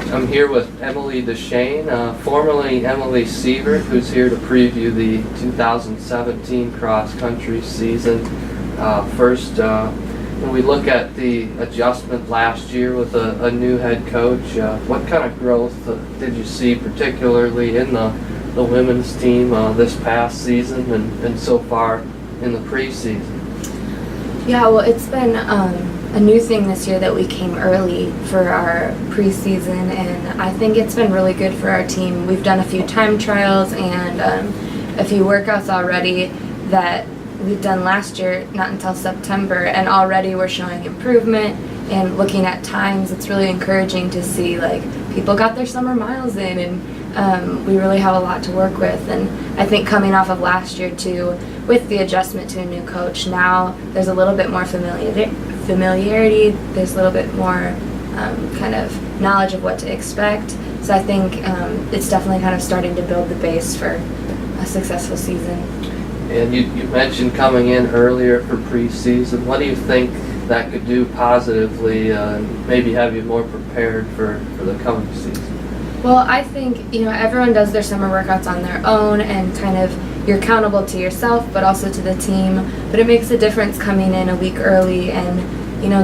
I'm here with Emily Deschaine, formerly Emily Sievert, who's here to preview the 2017 cross-country season. First, when we look at the adjustment last year with a new head coach, what kind of growth did you see, particularly in the women's team this past season and so far in the preseason? Yeah, well, it's been a new thing this year that we came early for our preseason, and I think it's been really good for our team. We've done a few time trials and a few workouts already that we've done last year, not until September, and already we're showing improvement and looking at times. It's really encouraging to see like people got their summer miles in, and we really have a lot to work with. And I think coming off of last year too, with the adjustment to a new coach, now there's a little bit more familiarity, there's a little bit more kind of knowledge of what to expect. So I think it's definitely kind of starting to build the base for a successful season. And you mentioned coming in earlier for preseason. What do you think that could do positively and maybe have you more prepared for the coming season? Well, I think, everyone does their summer workouts on their own, and kind of you're accountable to yourself but also to the team. But it makes a difference coming in a week early and,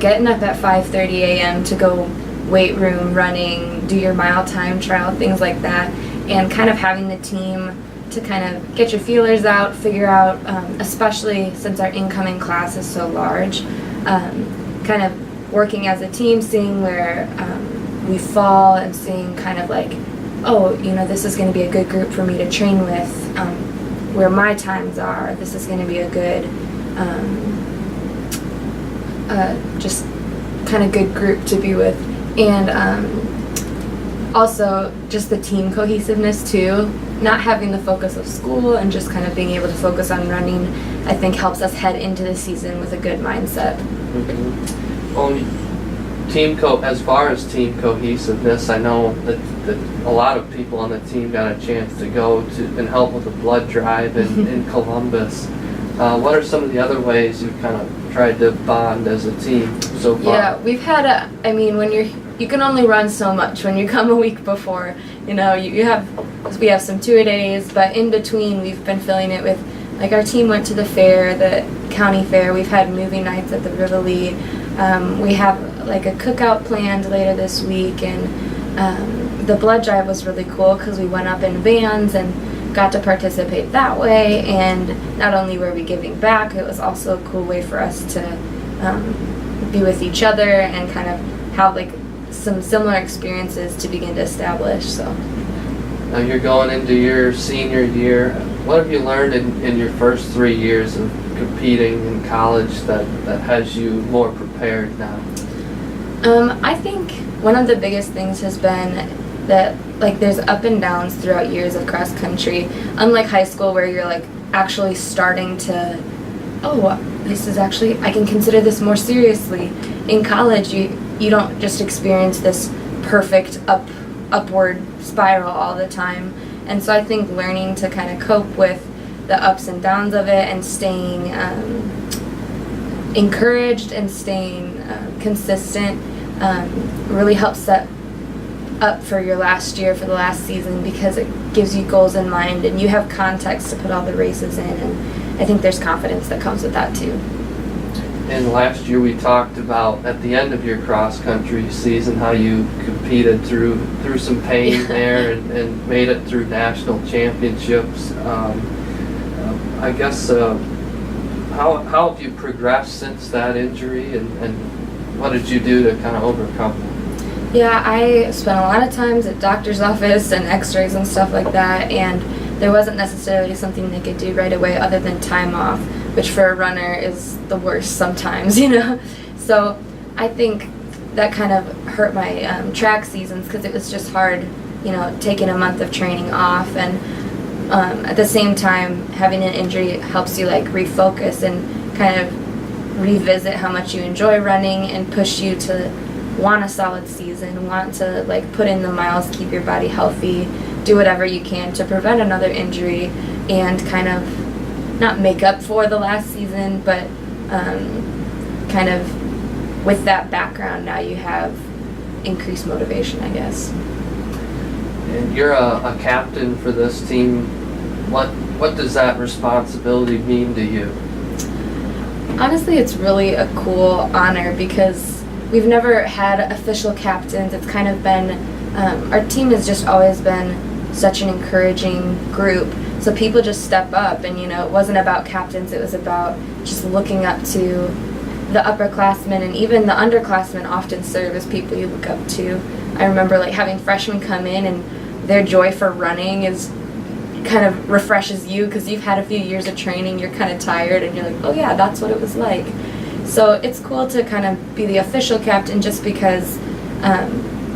getting up at 5:30 a.m. to go weight room, running, do your mile time trial, things like that, and kind of having the team to kind of get your feelers out, figure out, especially since our incoming class is so large, kind of working as a team, seeing where we fall and seeing kind of like, this is going to be a good group for me to train with, where my times are. This is going to be a good, just kind of good group to be with. And also just the team cohesiveness too, not having the focus of school and just kind of being able to focus on running, I think helps us head into the season with a good mindset. Mm-hmm. Well, as far as team cohesiveness, I know that a lot of people on the team got a chance to go to and help with the blood drive in Columbus. What are some of the other ways you've kind of tried to bond as a team so far? Yeah, we've had when you can only run so much when you come a week before. We have some 2-a-days, but in between we've been filling it with, like, our team went to the fair, the county fair. We've had movie nights at the Rivoli. We have like a cookout planned later this week, and the blood drive was really cool because we went up in vans and got to participate that way. And not only were we giving back, it was also a cool way for us to be with each other and kind of have like some similar experiences to begin to establish. So now you're going into your senior year. What have you learned in your first 3 years of competing in college that has you more prepared now? I think one of the biggest things has been that, like, there's up and downs throughout years of cross country. Unlike high school where you're like actually starting to, I can consider this more seriously. In college, you don't just experience this perfect upward spiral all the time. And so I think learning to kind of cope with the ups and downs of it and staying encouraged and staying consistent really helps set up for your last year, for the last season, because it gives you goals in mind and you have context to put all the races in, and I think there's confidence that comes with that too. And last year we talked about, at the end of your cross-country season, how you competed through some pain there and made it through national championships. I guess, how have you progressed since that injury, and what did you do to kind of overcome that? Yeah, I spent a lot of times at doctor's office and x-rays and stuff like that, and there wasn't necessarily something they could do right away other than time off, which for a runner is the worst sometimes, So I think that kind of hurt my track seasons because it was just hard, taking a month of training off, and at the same time having an injury helps you like refocus and kind of revisit how much you enjoy running and push you to want a solid season, want to like put in the miles, keep your body healthy, do whatever you can to prevent another injury and kind of not make up for the last season, but kind of with that background now you have increased motivation, I guess. And you're a captain for this team. What does that responsibility mean to you? Honestly, it's really a cool honor because we've never had official captains. It's kind of been, our team has just always been such an encouraging group. So people just step up, and it wasn't about captains, it was about just looking up to the upperclassmen, and even the underclassmen often serve as people you look up to. I remember like having freshmen come in, and their joy for running is kind of refreshes you because you've had a few years of training, you're kind of tired, and you're like, oh yeah, that's what it was like. So it's cool to kind of be the official captain just because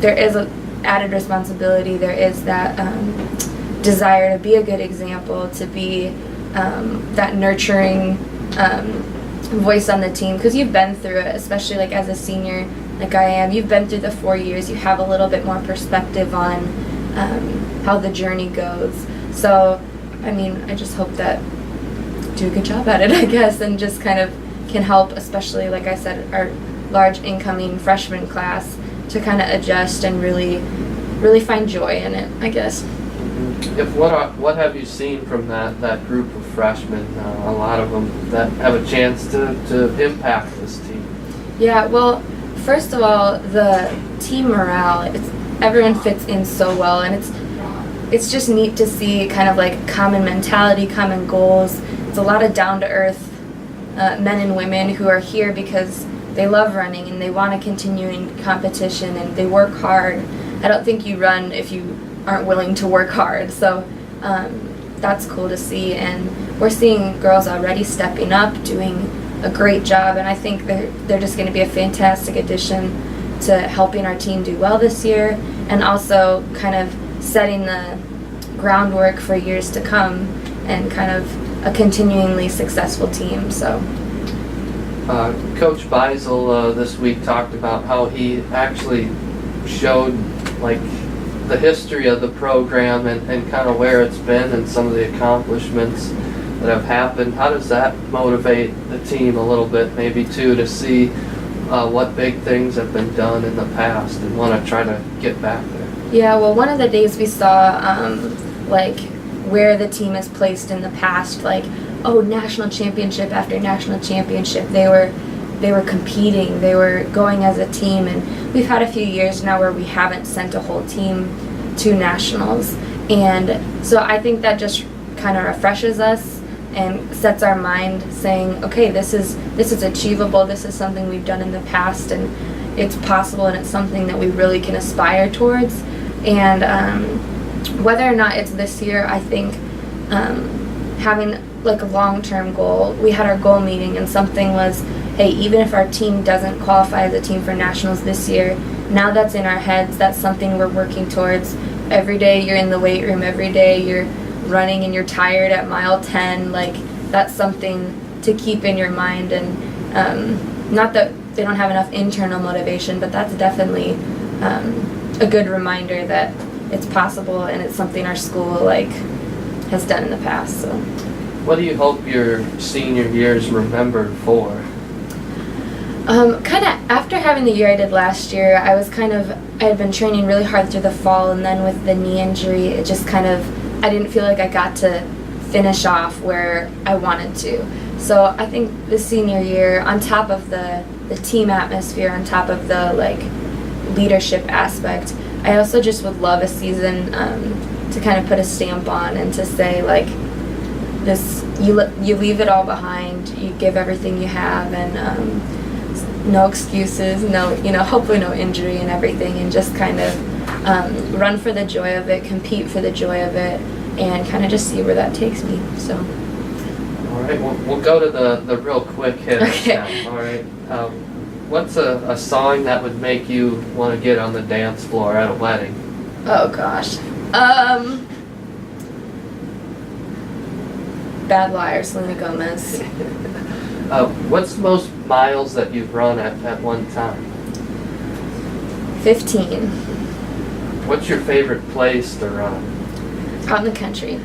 there is an added responsibility, there is that desire to be a good example, to be that nurturing voice on the team, because you've been through it, especially like as a senior like I am. You've been through the 4 years, you have a little bit more perspective on how the journey goes. So I mean, I just hope that do a good job at it, I guess, and just kind of can help, especially like I said, our large incoming freshman class to kind of adjust and really find joy in it, I guess. What have you seen from that group of freshmen? A lot of them that have a chance to impact this team. Yeah, well, first of all, the team morale, everyone fits in so well, and it's just neat to see kind of like common mentality, common goals. It's a lot of down-to-earth men and women who are here because they love running and they want to continue in competition and they work hard. I don't think you run if you aren't willing to work hard, so that's cool to see. And we're seeing girls already stepping up, doing a great job, and I think they're just going to be a fantastic addition to helping our team do well this year, and also kind of setting the groundwork for years to come and kind of a continuingly successful team. So Coach Beisel this week talked about how he actually showed like the history of the program and kind of where it's been and some of the accomplishments that have happened. How does that motivate the team a little bit, maybe too, to see what big things have been done in the past and want to try to get back there? Yeah, well, one of the days we saw like where the team is placed in the past, like, oh, national championship after national championship. They were competing, they were going as a team, and we've had a few years now where we haven't sent a whole team to nationals. And so I think that just kind of refreshes us and sets our mind saying, okay, this is achievable, this is something we've done in the past, and it's possible, and it's something that we really can aspire towards. And whether or not it's this year, I think having like a long-term goal, we had our goal meeting and something was, hey, even if our team doesn't qualify as a team for nationals this year, now that's in our heads, that's something we're working towards. Every day you're in the weight room, every day you're running and you're tired at mile 10, like that's something to keep in your mind. And not that they don't have enough internal motivation, but that's definitely a good reminder that it's possible and it's something our school like has done in the past. So what do you hope your senior year is remembered for? Kind of after having the year I did last year, I had been training really hard through the fall, and then with the knee injury, it just kind of, I didn't feel like I got to finish off where I wanted to. So I think the senior year, on top of the team atmosphere, on top of the like leadership aspect, I also just would love a season to kind of put a stamp on and to say like, this, you leave it all behind, you give everything you have, and no excuses, no, hopefully no injury and everything, and just kind of run for the joy of it, compete for the joy of it, and kind of just see where that takes me. So. All right, we'll go to the real quick hitters Okay. now. All right. What's a song that would make you want to get on the dance floor at a wedding? Oh gosh. Bad Liar, Selena Gomez. What's the most miles that you've run at one time? 15. What's your favorite place to run? Out in the country.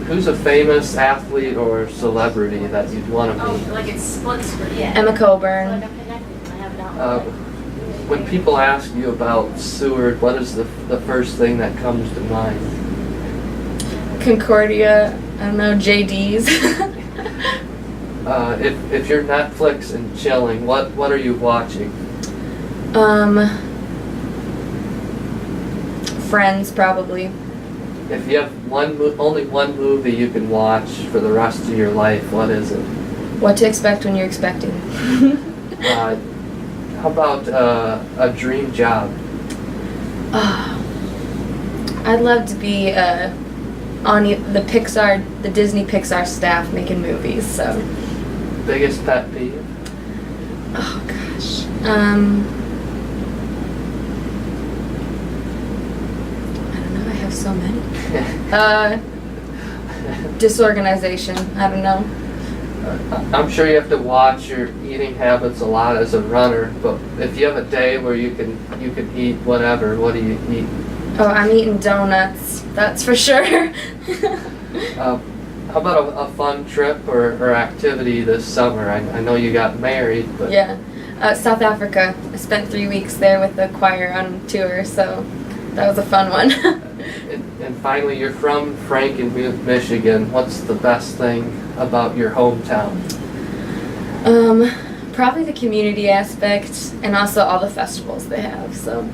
Who's a famous athlete or celebrity that you'd want to Oh, meet? like it's split screen. Yeah. Emma Like Coburn. I'm connected. I have it out. When people ask you about Seward, what is the first thing that comes to mind? Concordia, I don't know, JD's. If you're Netflix and chilling, what are you watching? Friends, probably. If you have only one movie you can watch for the rest of your life, what is it? What to expect when you're expecting. How about a dream job? I'd love to be on the Disney Pixar staff making movies. So. Biggest pet peeve? Oh gosh. I don't know. I have so many. Disorganization. I don't know. I'm sure you have to watch your eating habits a lot as a runner, but if you have a day where you can eat whatever, what do you eat? Oh, I'm eating donuts. That's for sure. How about a fun trip or activity this summer? I know you got married, but Yeah. South Africa. I spent 3 weeks there with the choir on tour, so that was a fun one. and finally, you're from Frankenmuth, Michigan. What's the best thing about your hometown? Probably the community aspect and also all the festivals they have, so